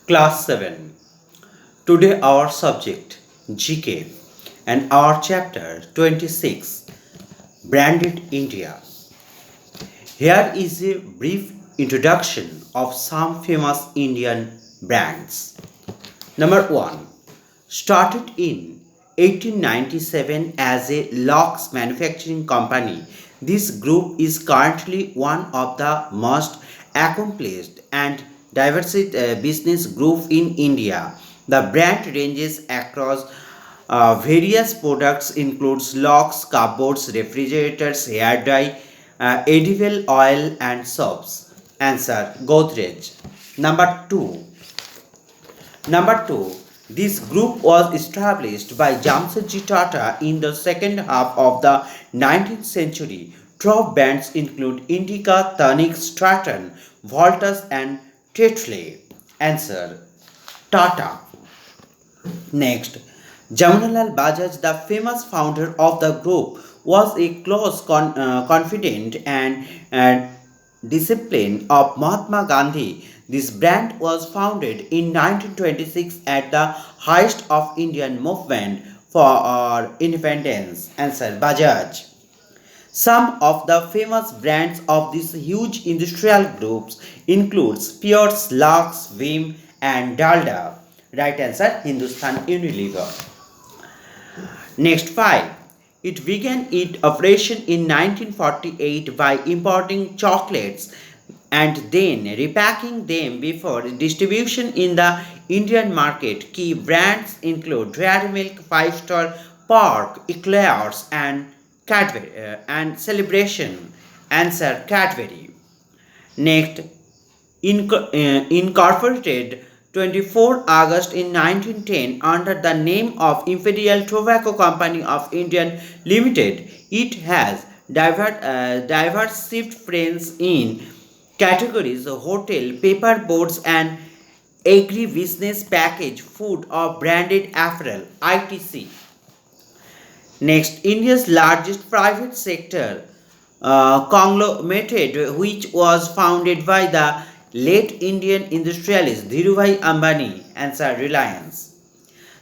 Class 7. Today our subject GK and our chapter 26 Branded India. Here is a brief introduction of some famous Indian brands. Number 1. Started in 1897 as a locks manufacturing company, this group is currently one of the most accomplished and diverse business group in India. The brand ranges across various products includes locks, cupboards, refrigerators, hair dye, edible oil and soaps. Answer Godrej. Number two, this group was established by Jamsetji Tata in the second half of the 19th century. Top brands include Indica, Tonic, Stratton, Voltas, and Tetley. Answer Tata. Next, Jamunalal Bajaj, the famous founder of the group, was a close confidant and discipline of Mahatma Gandhi. This brand was founded in 1926 at the height of Indian movement for independence. Answer Bajaj. Some of the famous brands of these huge industrial groups includes Pierce, Lux, Vim and Dalda. Right answer Hindustan Unilever. Next 5. It began its operation in 1948 by importing chocolates and then repacking them before distribution in the Indian market. Key brands include Dairy Milk, Five Star, Park, Eclairs, and Cadbury and Celebration. Answer Cadbury. Next, incorporated 24 August in 1910 under the name of Imperial Tobacco Company of India Limited. It has diverse shift brands in categories hotel, paper boards, and agri-business package food or branded apparel etc. Next, India's largest private sector conglomerate, which was founded by the late Indian industrialist Dhirubhai Ambani, answer Reliance.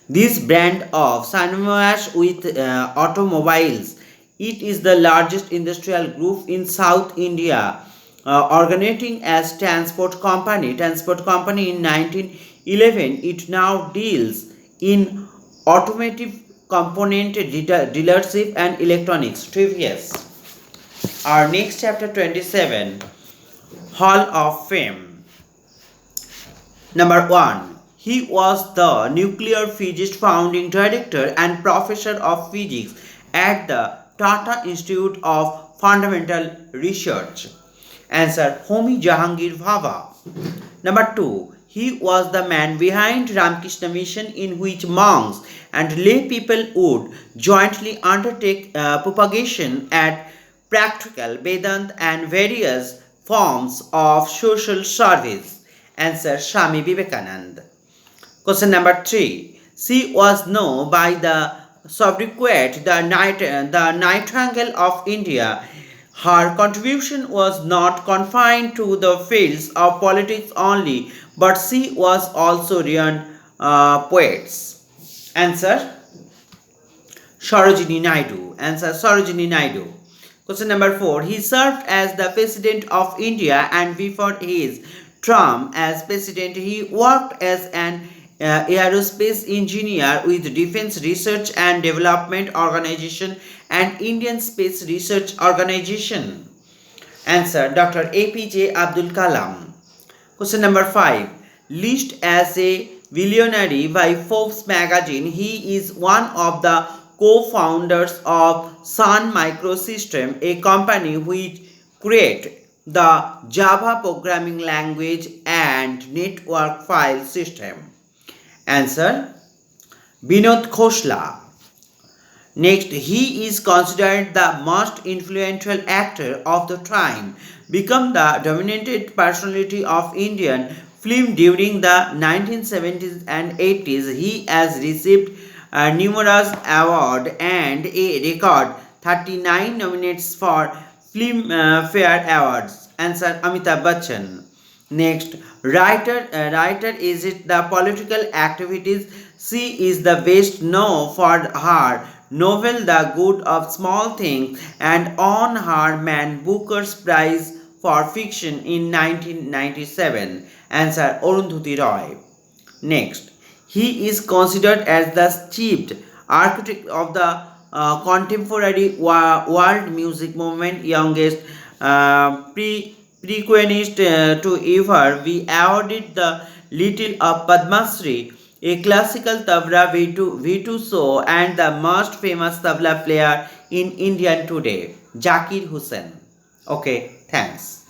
This brand of synonymous with automobiles, it is the largest industrial group in South India, originating as Transport Company in 1911. It now deals in automotive component dealership and electronics. Previous. Our next chapter 27 Hall of Fame. Number 1. He was the nuclear physicist, founding director, and professor of physics at the Tata Institute of Fundamental Research. Answer Homi Jahangir Bhabha. Number 2. He was the man behind Ramakrishna Mission, in which monks and lay people would jointly undertake propagation at practical Vedanta and various forms of social service. Answer Swami Vivekananda. Question number 3. She was known by the sobriquet the Nightingale of India. Her contribution was not confined to the fields of politics only, but she was also renowned poets. Answer Sarojini Naidu. Answer Sarojini Naidu. Question number 4. He served as the President of India, and before his term as President, he worked as an aerospace engineer with Defense Research and Development Organization and Indian Space Research Organization. Answer Dr. APJ Abdul Kalam. Question number 5. Listed as a billionaire by Forbes magazine, he is one of the co-founders of Sun Microsystem, a company which created the Java programming language and network file system. Answer Binod Khosla. Next, he is considered the most influential actor of the time, become the dominant personality of Indian film during the 1970s and 80s. He has received numerous awards and a record 39 nominations for Film Fair Awards. Answer Amitabh Bachchan. Next, Writer is it the political activities. She is the best known for her novel The Good of Small Things and on her Man Booker's Prize for Fiction in 1997. Answer Arundhati Roy. Next, he is considered as the chief architect of the contemporary world music movement, youngest prequenist to ever be awarded the Little of Padma Shri, a classical tabla virtuoso and the most famous tabla player in India today, Zakir Hussain. Okay, thanks.